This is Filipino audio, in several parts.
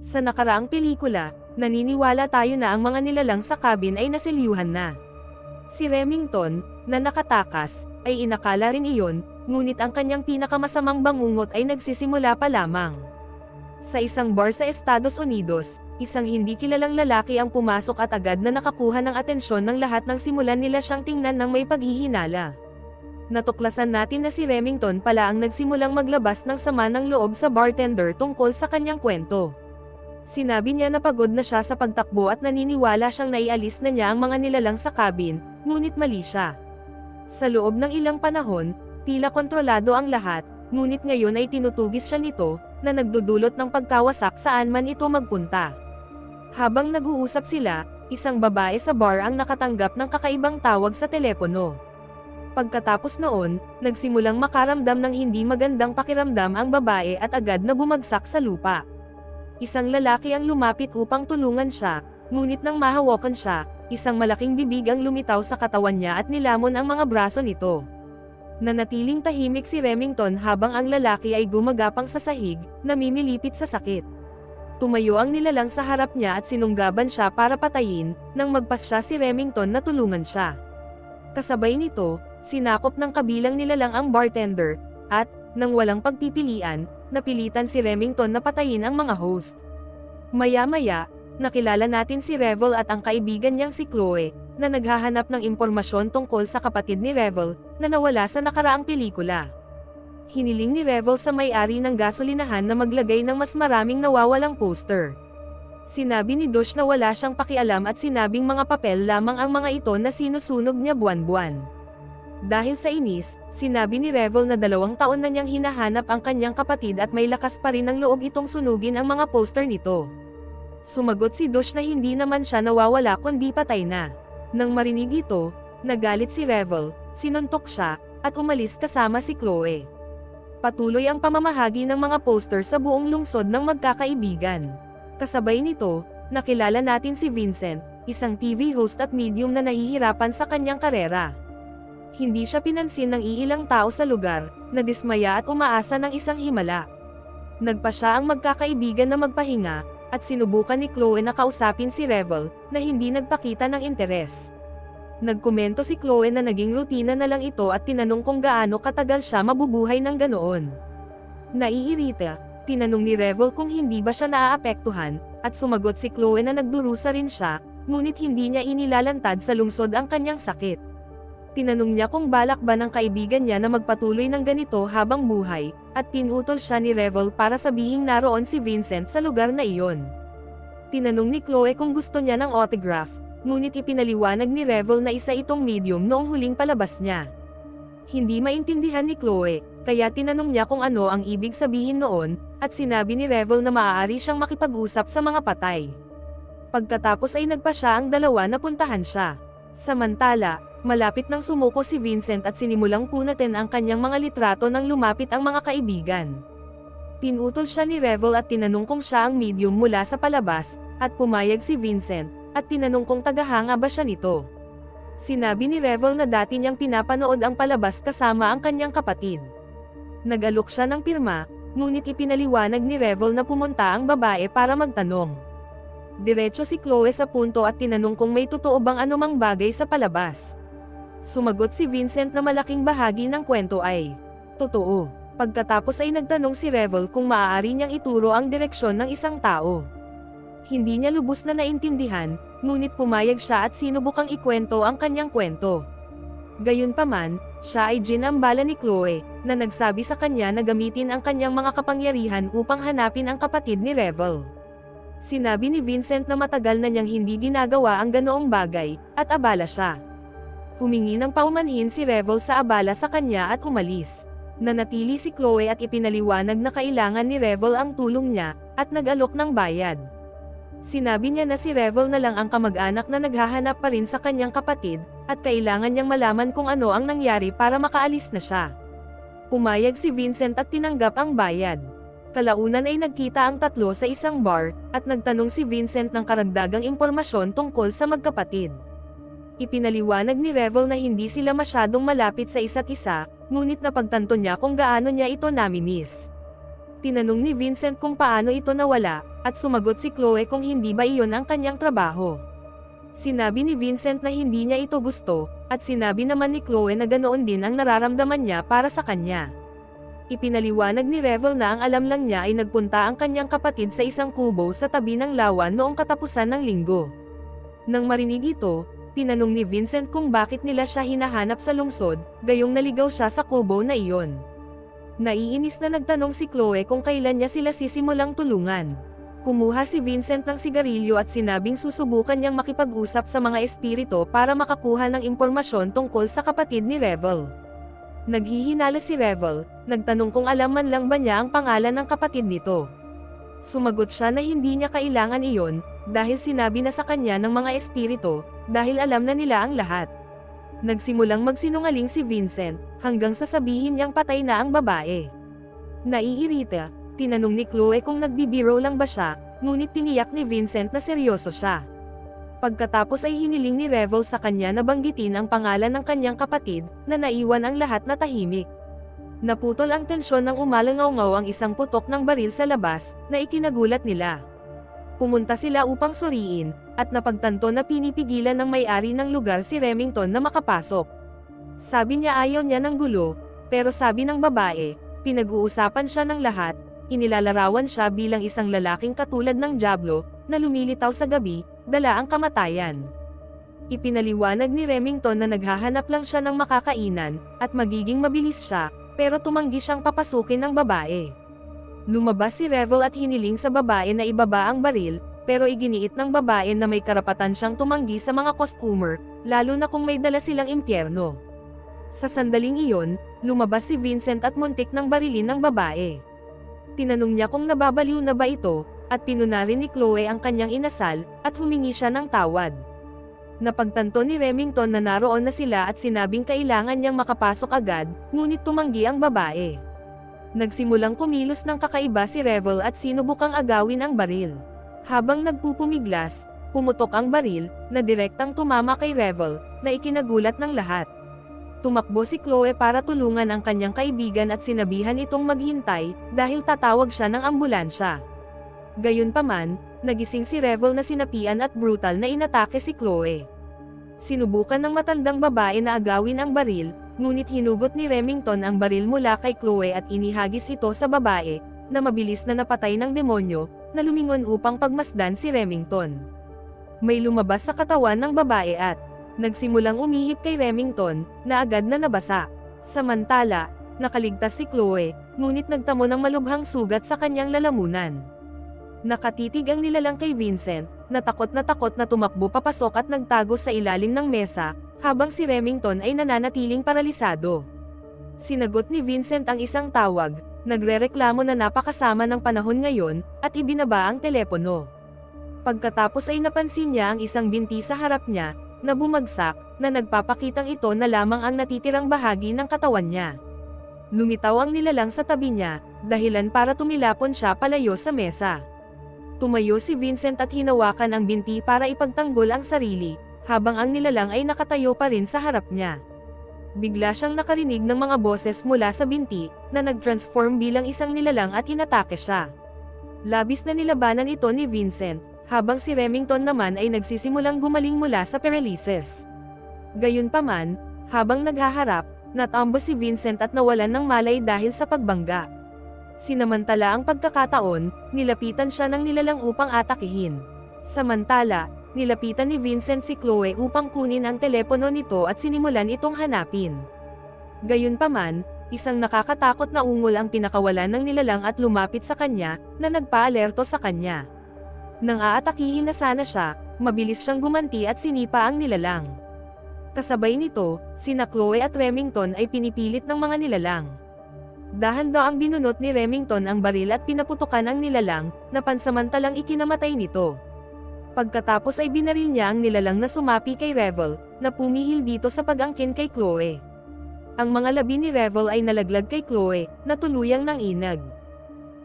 Sa nakaraang pelikula, naniniwala tayo na ang mga nilalang sa cabin ay nasilyuhan na. Si Remington, na nakatakas, ay inakala rin iyon, ngunit ang kanyang pinakamasamang bangungot ay nagsisimula pa lamang. Sa isang bar sa Estados Unidos, isang hindi kilalang lalaki ang pumasok at agad na nakakuha ng atensyon ng lahat nang simulan nila siyang tingnan ng may paghihinala. Natuklasan natin na si Remington pala ang nagsimulang maglabas ng sama ng loob sa bartender tungkol sa kanyang kwento. Sinabi niya na pagod na siya sa pagtakbo at naniniwala siyang naialis na niya ang mga nilalang sa cabin, ngunit mali siya. Sa loob ng ilang panahon, tila kontrolado ang lahat, ngunit ngayon ay tinutugis siya nito, na nagdudulot ng pagkawasak saan man ito magpunta. Habang nag-uusap sila, isang babae sa bar ang nakatanggap ng kakaibang tawag sa telepono. Pagkatapos noon, nagsimulang makaramdam ng hindi magandang pakiramdam ang babae at agad na bumagsak sa lupa. Isang lalaki ang lumapit upang tulungan siya, ngunit nang mahawakan siya, isang malaking bibig ang lumitaw sa katawan niya at nilamon ang mga braso nito. Nanatiling tahimik si Remington habang ang lalaki ay gumagapang sa sahig, namimilipit sa sakit. Tumayo ang nilalang sa harap niya at sinunggaban siya para patayin, nang magpasya si Remington na tulungan siya. Kasabay nito, sinakop ng kabilang nilalang ang bartender, at, nang walang pagpipilian, napilitan si Remington na patayin ang mga host. Maya-maya, nakilala natin si Revel at ang kaibigan niyang si Chloe, na naghahanap ng impormasyon tungkol sa kapatid ni Revel, na nawala sa nakaraang pelikula. Hiniling ni Revel sa may-ari ng gasolinahan na maglagay ng mas maraming nawawalang poster. Sinabi ni Dosh na wala siyang pakialam at sinabing mga papel lamang ang mga ito na sinusunog niya buwan-buwan. Dahil sa inis, sinabi ni Revel na 2 taon na niyang hinahanap ang kanyang kapatid at may lakas pa rin ang loob itong sunugin ang mga poster nito. Sumagot si Dosh na hindi naman siya nawawala kundi patay na. Nang marinig ito, nagalit si Revel, sinuntok siya, at umalis kasama si Chloe. Patuloy ang pamamahagi ng mga poster sa buong lungsod ng magkakaibigan. Kasabay nito, nakilala natin si Vincent, isang TV host at medium na nahihirapan sa kanyang karera. Hindi siya pinansin ng iilang tao sa lugar, nadismaya at umaasa ng isang himala. Nagpa siya ang magkakaibigan na magpahinga, at sinubukan ni Chloe na kausapin si Revel, na hindi nagpakita ng interes. Nagkomento si Chloe na naging rutina na lang ito at tinanong kung gaano katagal siya mabubuhay ng ganoon. Naiirita, tinanong ni Revel kung hindi ba siya naaapektuhan, at sumagot si Chloe na nagdurusa rin siya, ngunit hindi niya inilalantad sa lungsod ang kanyang sakit. Tinanong niya kung balak ba ng kaibigan niya na magpatuloy ng ganito habang buhay, at pinutol siya ni Revel para sabihing naroon si Vincent sa lugar na iyon. Tinanong ni Chloe kung gusto niya ng autograph, ngunit ipinaliwanag ni Revel na isa itong medium noong huling palabas niya. Hindi maintindihan ni Chloe, kaya tinanong niya kung ano ang ibig sabihin noon, at sinabi ni Revel na maaari siyang makipag-usap sa mga patay. Pagkatapos ay nagpa siya ang dalawa na puntahan siya. Samantala, malapit nang sumuko si Vincent at sinimulang punatin ang kanyang mga litrato nang lumapit ang mga kaibigan. Pinutol siya ni Revel at tinanong kung siya ang medium mula sa palabas, at pumayag si Vincent, at tinanong kung tagahanga ba siya nito. Sinabi ni Revel na dati niyang pinapanood ang palabas kasama ang kanyang kapatid. Nag-alok siya ng pirma, ngunit ipinaliwanag ni Revel na pumunta ang babae para magtanong. Diretso si Chloe sa punto at tinanong kung may totoo bang anumang bagay sa palabas. Sumagot si Vincent na malaking bahagi ng kwento ay totoo. Pagkatapos ay nagtanong si Revel kung maaari niyang ituro ang direksyon ng isang tao. Hindi niya lubos na naintindihan, ngunit pumayag siya at sinubukang ikwento ang kanyang kwento. Gayunpaman, siya ay ginambala ni Chloe, na nagsabi sa kanya na gamitin ang kanyang mga kapangyarihan upang hanapin ang kapatid ni Revel. Sinabi ni Vincent na matagal na niyang hindi ginagawa ang ganoong bagay, at abala siya. Humingi ng paumanhin si Revel sa abala sa kanya at umalis. Nanatili si Chloe at ipinaliwanag na kailangan ni Revel ang tulong niya, at nag-alok ng bayad. Sinabi niya na si Revel na lang ang kamag-anak na naghahanap pa rin sa kanyang kapatid, at kailangan niyang malaman kung ano ang nangyari para makaalis na siya. Pumayag si Vincent at tinanggap ang bayad. Kalaunan ay nagkita ang tatlo sa isang bar, at nagtanong si Vincent ng karagdagang impormasyon tungkol sa magkapatid. Ipinaliwanag ni Revel na hindi sila masyadong malapit sa isa't isa, ngunit napagtanto niya kung gaano niya ito namimiss. Tinanong ni Vincent kung paano ito nawala, at sumagot si Chloe kung hindi ba iyon ang kanyang trabaho. Sinabi ni Vincent na hindi niya ito gusto, at sinabi naman ni Chloe na ganoon din ang nararamdaman niya para sa kanya. Ipinaliwanag ni Revel na ang alam lang niya ay nagpunta ang kanyang kapatid sa isang kubo sa tabi ng lawan noong katapusan ng linggo. Nang marinig ito, tinanong ni Vincent kung bakit nila siya hinahanap sa lungsod, gayong naligaw siya sa kubo na iyon. Naiinis na nagtanong si Chloe kung kailan niya sila sisimulang tulungan. Kumuha si Vincent ng sigarilyo at sinabing susubukan niyang makipag-usap sa mga espiritu para makakuha ng impormasyon tungkol sa kapatid ni Revel. Naghihinala si Revel, nagtanong kung alam man lang ba niya ang pangalan ng kapatid nito. Sumagot siya na hindi niya kailangan iyon, dahil sinabi na sa kanya ng mga espiritu, dahil alam na nila ang lahat. Nagsimulang magsinungaling si Vincent, hanggang sasabihin niyang patay na ang babae. Naiirita, tinanong ni Chloe kung nagbibiro lang ba siya, ngunit tiniyak ni Vincent na seryoso siya. Pagkatapos ay hiniling ni Revel sa kanya na banggitin ang pangalan ng kanyang kapatid, na naiwan ang lahat na tahimik. Naputol ang tensyon nang umalangaw-ngaw ang isang putok ng baril sa labas, na ikinagulat nila. Pumunta sila upang suriin, at napagtanto na pinipigilan ng may-ari ng lugar si Remington na makapasok. Sabi niya ayaw niya ng gulo, pero sabi ng babae, pinag-uusapan siya ng lahat, inilalarawan siya bilang isang lalaking katulad ng dyablo, na lumilitaw sa gabi, dala ang kamatayan. Ipinaliwanag ni Remington na naghahanap lang siya ng makakainan, at magiging mabilis siya, pero tumanggi siyang papasukin ng babae. Lumabas si Revel at hiniling sa babae na ibaba ang baril, pero iginiit ng babae na may karapatan siyang tumanggi sa mga customer, lalo na kung may dala silang impyerno. Sa sandaling iyon, lumabas si Vincent at muntik ng barilin ng babae. Tinanong niya kung nababaliw na ba ito, at pinunarin ni Chloe ang kanyang inasal, at humingi siya ng tawad. Napagtanto ni Remington na naroon na sila at sinabing kailangan niyang makapasok agad, ngunit tumanggi ang babae. Nagsimulang kumilos ng kakaiba si Revel at sinubukang agawin ang baril. Habang nagpupumiglas, pumutok ang baril, na direktang tumama kay Revel, na ikinagulat ng lahat. Tumakbo si Chloe para tulungan ang kanyang kaibigan at sinabihan itong maghintay, dahil tatawag siya ng ambulansya. Gayunpaman, nagising si Revel na sinapian at brutal na inatake si Chloe. Sinubukan ng matandang babae na agawin ang baril, ngunit hinugot ni Remington ang baril mula kay Chloe at inihagis ito sa babae, na mabilis na napatay ng demonyo, na lumingon upang pagmasdan si Remington. May lumabas sa katawan ng babae at nagsimulang umihip kay Remington, na agad na nabasa. Samantala, nakaligtas si Chloe, ngunit nagtamo ng malubhang sugat sa kanyang lalamunan. Nakatitig ang nilalang kay Vincent, na takot na tumakbo papasok at nagtago sa ilalim ng mesa, habang si Remington ay nananatiling paralisado. Sinagot ni Vincent ang isang tawag, nagrereklamo na napakasama ng panahon ngayon, at ibinaba ang telepono. Pagkatapos ay napansin niya ang isang binti sa harap niya, na bumagsak, na nagpapakitang ito na lamang ang natitirang bahagi ng katawan niya. Lumitaw ang nilalang sa tabi niya, dahilan para tumilapon siya palayo sa mesa. Tumayo si Vincent at hinawakan ang binti para ipagtanggol ang sarili, habang ang nilalang ay nakatayo pa rin sa harap niya. Bigla siyang nakarinig ng mga boses mula sa binti, na nag-transform bilang isang nilalang at inatake siya. Labis na nilabanan ito ni Vincent, habang si Remington naman ay nagsisimulang gumaling mula sa paralysis. Gayunpaman, habang naghaharap, natambo si Vincent at nawalan ng malay dahil sa pagbangga. Sinamantala ang pagkakataon, nilapitan siya ng nilalang upang atakihin. Samantala, nilapitan ni Vincent si Chloe upang kunin ang telepono nito at sinimulan itong hanapin. Gayunpaman, isang nakakatakot na ungol ang pinakawalan ng nilalang at lumapit sa kanya, na nagpaalerto sa kanya. Nang aatakihin na sana siya, mabilis siyang gumanti at sinipa ang nilalang. Kasabay nito, sina Chloe at Remington ay pinipilit ng mga nilalang. Dahan-daang binunot ni Remington ang baril at pinaputukan ang nilalang, na pansamantalang ikinamatay nito. Pagkatapos ay binaril niya ang nilalang na sumapi kay Revel, na pumihil dito sa pag-angkin kay Chloe. Ang mga labi ni Revel ay nalaglag kay Chloe, na tuluyang nanginag.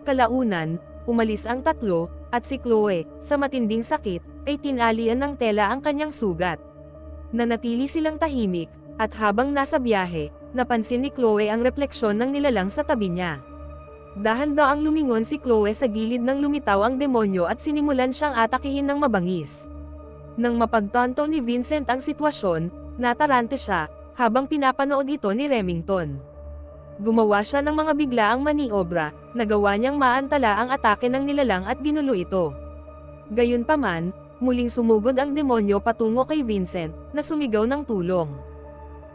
Kalaunan, umalis ang tatlo, at si Chloe, sa matinding sakit, ay tinalian ng tela ang kanyang sugat. Nanatili silang tahimik, at habang nasa biyahe, napansin ni Chloe ang refleksyon ng nilalang sa tabi niya. Dahan-daang lumingon si Chloe sa gilid ng lumitaw ang demonyo at sinimulan siyang atakihin ng mabangis. Nang mapagtanto ni Vincent ang sitwasyon, natarante siya, habang pinapanood ito ni Remington. Gumawa siya ng mga biglaang maniobra, nagawa niyang maantala ang atake ng nilalang at ginulo ito. Gayunpaman, muling sumugod ang demonyo patungo kay Vincent, na sumigaw ng tulong.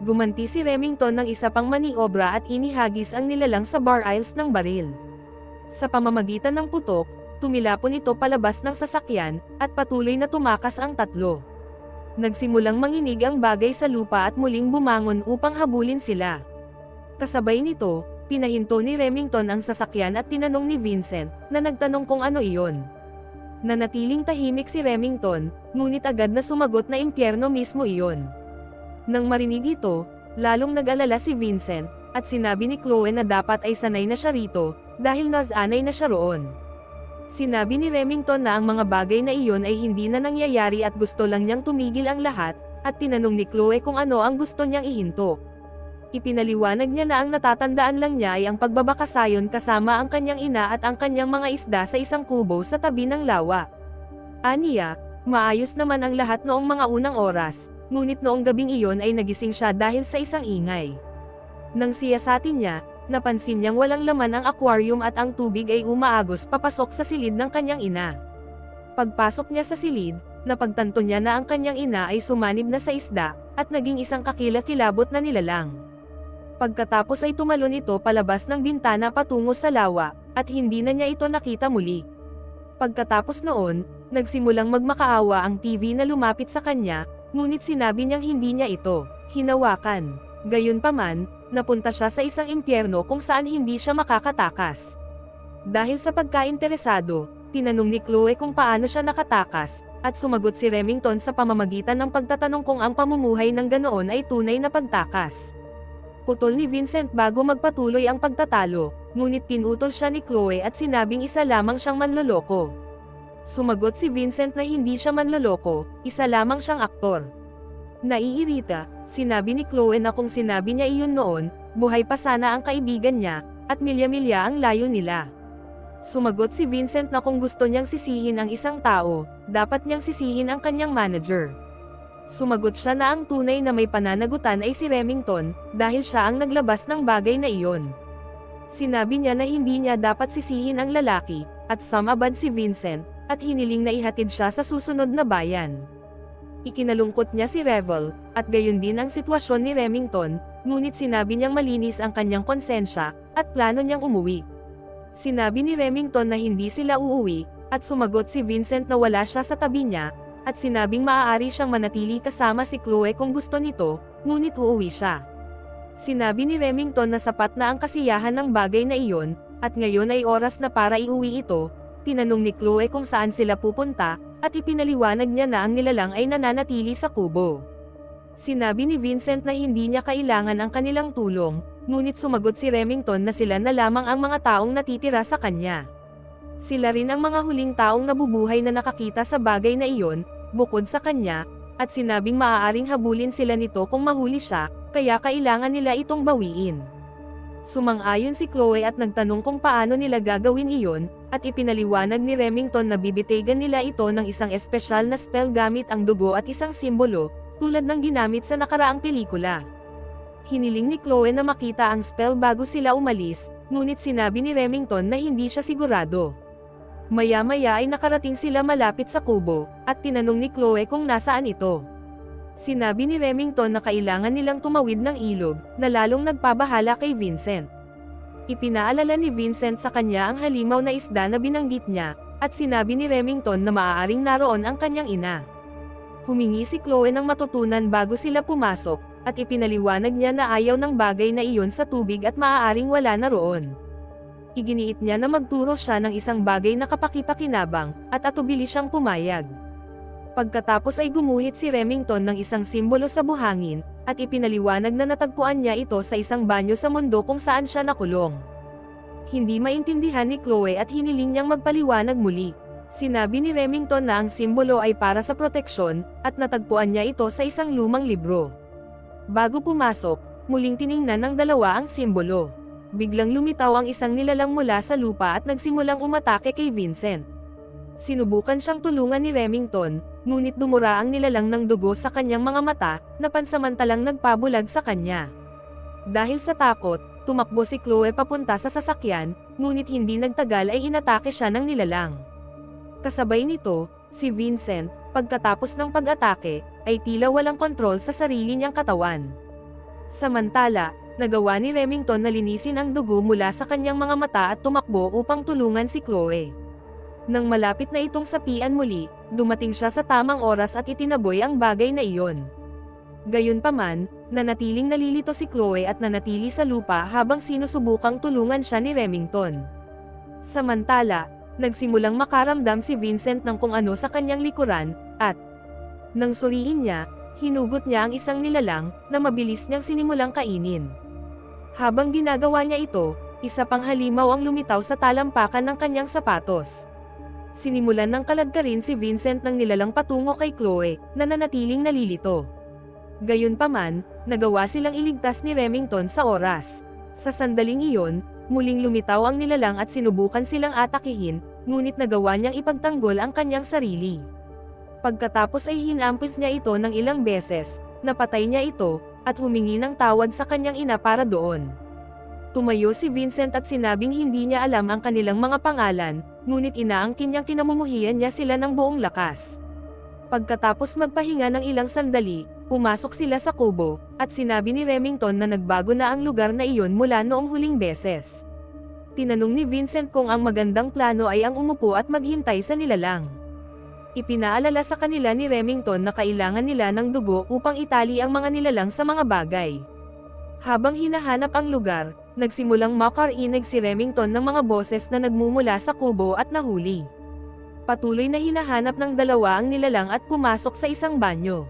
Gumanti si Remington ng isa pang maniobra at inihagis ang nilalang sa bar aisles ng baril. Sa pamamagitan ng putok, tumilapon ito palabas ng sasakyan, at patuloy na tumakas ang tatlo. Nagsimulang manginig ang bagay sa lupa at muling bumangon upang habulin sila. Kasabay nito, pinahinto ni Remington ang sasakyan at tinanong ni Vincent, na nagtanong kung ano iyon. Nanatiling tahimik si Remington, ngunit agad na sumagot na impyerno mismo iyon. Nang marinig ito, lalong nag-alala si Vincent, at sinabi ni Chloe na dapat ay sanay na siya rito, dahil nasanay na siya roon. Sinabi ni Remington na ang mga bagay na iyon ay hindi na nangyayari at gusto lang niyang tumigil ang lahat, at tinanong ni Chloe kung ano ang gusto niyang ihinto. Ipinaliwanag niya na ang natatandaan lang niya ay ang pagbabakasayon kasama ang kanyang ina at ang kanyang mga isda sa isang kubo sa tabi ng lawa. Aniya, maayos naman ang lahat noong mga unang oras, ngunit noong gabing iyon ay nagising siya dahil sa isang ingay. Nang siyasatin niya, napansin niyang walang laman ang aquarium at ang tubig ay umaagos papasok sa silid ng kanyang ina. Pagpasok niya sa silid, napagtanto niya na ang kanyang ina ay sumanib na sa isda, at naging isang kakilakilabot na nilalang. Pagkatapos ay tumalon ito palabas ng bintana patungo sa lawa, at hindi na niya ito nakita muli. Pagkatapos noon, nagsimulang magmakaawa ang TV na lumapit sa kanya, ngunit sinabi niyang hindi niya ito hinawakan. Gayunpaman, napunta siya sa isang impyerno kung saan hindi siya makakatakas. Dahil sa pagkainteresado, tinanong ni Chloe kung paano siya nakatakas, at sumagot si Remington sa pamamagitan ng pagtatanong kung ang pamumuhay ng ganoon ay tunay na pagtakas. Putol ni Vincent bago magpatuloy ang pagtatalo, ngunit pinutol siya ni Chloe at sinabing isa lamang siyang manloloko. Sumagot si Vincent na hindi siya manloloko, isa lamang siyang aktor. Naiirita, sinabi ni Chloe na kung sinabi niya iyon noon, buhay pa sana ang kaibigan niya, at milya-milya ang layo nila. Sumagot si Vincent na kung gusto niyang sisihin ang isang tao, dapat niyang sisihin ang kanyang manager. Sumagot siya na ang tunay na may pananagutan ay si Remington, dahil siya ang naglabas ng bagay na iyon. Sinabi niya na hindi niya dapat sisihin ang lalaki, at sumabad si Vincent, at hiniling na ihatid siya sa susunod na bayan. Ikinalungkot niya si Revel, at gayon din ang sitwasyon ni Remington, ngunit sinabi niyang malinis ang kanyang konsensya, at plano niyang umuwi. Sinabi ni Remington na hindi sila uuwi, at sumagot si Vincent na wala siya sa tabi niya, at sinabing maaari siyang manatili kasama si Chloe kung gusto nito, ngunit uuwi siya. Sinabi ni Remington na sapat na ang kasiyahan ng bagay na iyon, at ngayon ay oras na para iuwi ito. Tinanong ni Chloe kung saan sila pupunta, at ipinaliwanag niya na ang nilalang ay nananatili sa kubo. Sinabi ni Vincent na hindi niya kailangan ang kanilang tulong, ngunit sumagot si Remington na sila na lamang ang mga taong natitira sa kanya. Sila rin ang mga huling taong nabubuhay na nakakita sa bagay na iyon, bukod sa kanya, at sinabing maaaring habulin sila nito kung mahuli siya, kaya kailangan nila itong bawiin. Sumang-ayon si Chloe at nagtanong kung paano nila gagawin iyon, at ipinaliwanag ni Remington na bibitigan nila ito ng isang espesyal na spell gamit ang dugo at isang simbolo, tulad ng ginamit sa nakaraang pelikula. Hiniling ni Chloe na makita ang spell bago sila umalis, ngunit sinabi ni Remington na hindi siya sigurado. Maya-maya ay nakarating sila malapit sa kubo, at tinanong ni Chloe kung nasaan ito. Sinabi ni Remington na kailangan nilang tumawid ng ilog, na lalong nagpabahala kay Vincent. Ipinaalala ni Vincent sa kanya ang halimaw na isda na binanggit niya, at sinabi ni Remington na maaaring naroon ang kanyang ina. Humingi si Chloe ng matutunan bago sila pumasok, at ipinaliwanag niya na ayaw ng bagay na iyon sa tubig at maaaring wala na roon. Iginiit niya na magturo siya ng isang bagay na kapakipakinabang, at atubili siyang pumayag. Pagkatapos ay gumuhit si Remington ng isang simbolo sa buhangin, at ipinaliwanag na natagpuan niya ito sa isang banyo sa mundo kung saan siya nakulong. Hindi maintindihan ni Chloe at hiniling niyang magpaliwanag muli. Sinabi ni Remington na ang simbolo ay para sa proteksyon, at natagpuan niya ito sa isang lumang libro. Bago pumasok, muling tiningnan ng dalawa ang simbolo. Biglang lumitaw ang isang nilalang mula sa lupa at nagsimulang umatake kay Vincent. Sinubukan siyang tulungan ni Remington, ngunit dumura ang nilalang ng dugo sa kanyang mga mata, na pansamantalang nagpabulag sa kanya. Dahil sa takot, tumakbo si Chloe papunta sa sasakyan, ngunit hindi nagtagal ay inatake siya ng nilalang. Kasabay nito, si Vincent, pagkatapos ng pag-atake, ay tila walang kontrol sa sarili niyang katawan. Samantala, nagawa ni Remington na linisin ang dugo mula sa kanyang mga mata at tumakbo upang tulungan si Chloe. Nang malapit na itong sapian muli, dumating siya sa tamang oras at itinaboy ang bagay na iyon. Gayunpaman, nanatiling nalilito si Chloe at nanatili sa lupa habang sinusubukang tulungan siya ni Remington. Samantala, nagsimulang makaramdam si Vincent ng kung ano sa kanyang likuran, at nang suriin niya, hinugot niya ang isang nilalang na mabilis niyang sinimulang kainin. Habang ginagawa niya ito, isa pang halimaw ang lumitaw sa talampakan ng kanyang sapatos. Sinimulan ng kaladkarin si Vincent ng nilalang patungo kay Chloe, na nanatiling nalilito. Gayunpaman, nagawa silang iligtas ni Remington sa oras. Sa sandaling iyon, muling lumitaw ang nilalang at sinubukan silang atakihin, ngunit nagawa niyang ipagtanggol ang kanyang sarili. Pagkatapos ay hinampis niya ito ng ilang beses, napatay niya ito, at humingi ng tawad sa kanyang ina para doon. Tumayo si Vincent at sinabing hindi niya alam ang kanilang mga pangalan, ngunit inaangkin niyang kinamumuhian niya sila ng buong lakas. Pagkatapos magpahinga ng ilang sandali, pumasok sila sa kubo, at sinabi ni Remington na nagbago na ang lugar na iyon mula noong huling beses. Tinanong ni Vincent kung ang magandang plano ay ang umupo at maghintay sa nilalang. Ipinaalala sa kanila ni Remington na kailangan nila ng dugo upang itali ang mga nilalang sa mga bagay. Habang hinahanap ang lugar, nagsimulang makarinig si Remington ng mga boses na nagmumula sa kubo at nahuli. Patuloy na hinahanap ng dalawa ang nilalang at pumasok sa isang banyo.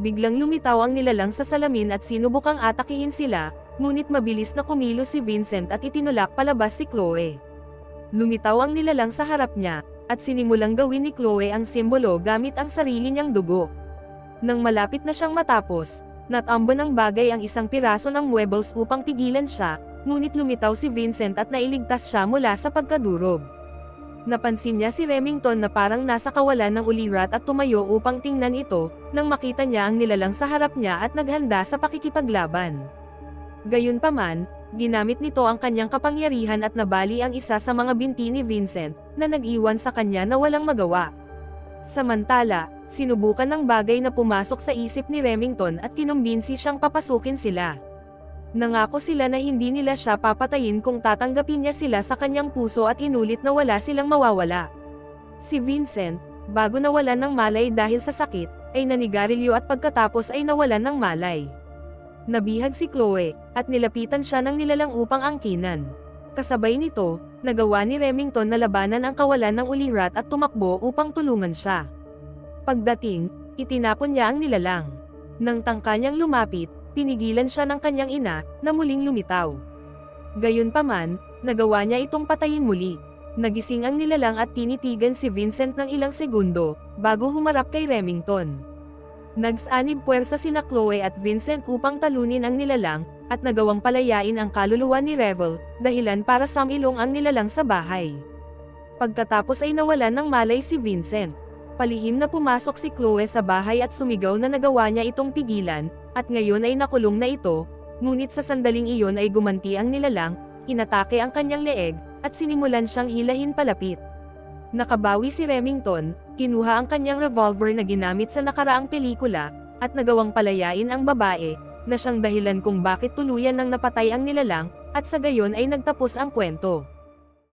Biglang lumitaw ang nilalang sa salamin at sinubukang atakihin sila, ngunit mabilis na kumilos si Vincent at itinulak palabas si Chloe. Lumitaw ang nilalang sa harap niya, at sinimulang gawin ni Chloe ang simbolo gamit ang sarili niyang dugo. Nang malapit na siyang matapos, natambo ng bagay ang isang piraso ng muebles upang pigilan siya, ngunit lumitaw si Vincent at nailigtas siya mula sa pagkadurog. Napansin niya si Remington na parang nasa kawalan ng ulirat at tumayo upang tingnan ito, nang makita niya ang nilalang sa harap niya at naghanda sa pakikipaglaban. Gayunpaman, ginamit nito ang kanyang kapangyarihan at nabali ang isa sa mga binti ni Vincent, na nag-iwan sa kanya na walang magawa. Samantala, sinubukan ng bagay na pumasok sa isip ni Remington at kinumbinsi siyang papasukin sila. Nangako sila na hindi nila siya papatayin kung tatanggapin niya sila sa kanyang puso at inulit na wala silang mawawala. Si Vincent, bago nawalan ng malay dahil sa sakit, ay nanigarilyo at pagkatapos ay nawalan ng malay. Nabihag si Chloe, at nilapitan siya ng nilalang upang angkinan. Kasabay nito, nagawa ni Remington na labanan ang kawalan ng ulirat at tumakbo upang tulungan siya. Pagdating, itinapon niya ang nilalang. Nang tangka niyang lumapit, pinigilan siya ng kanyang ina, na muling lumitaw. Gayunpaman, nagawa niya itong patayin muli. Nagising ang nilalang at tinitigan si Vincent ng ilang segundo, bago humarap kay Remington. Nagsanib puwersa sina Chloe at Vincent upang talunin ang nilalang, at nagawang palayain ang kaluluwa ni Revel, dahilan para samilong ang nilalang sa bahay. Pagkatapos ay nawalan ng malay si Vincent. Palihim na pumasok si Chloe sa bahay at sumigaw na nagawa niya itong pigilan, at ngayon ay nakulong na ito, ngunit sa sandaling iyon ay gumanti ang nilalang, inatake ang kanyang leeg, at sinimulan siyang hilahin palapit. Nakabawi si Remington, kinuha ang kanyang revolver na ginamit sa nakaraang pelikula, at nagawang palayain ang babae, na siyang dahilan kung bakit tuluyan nang napatay ang nilalang, at sa gayon ay nagtapos ang kwento.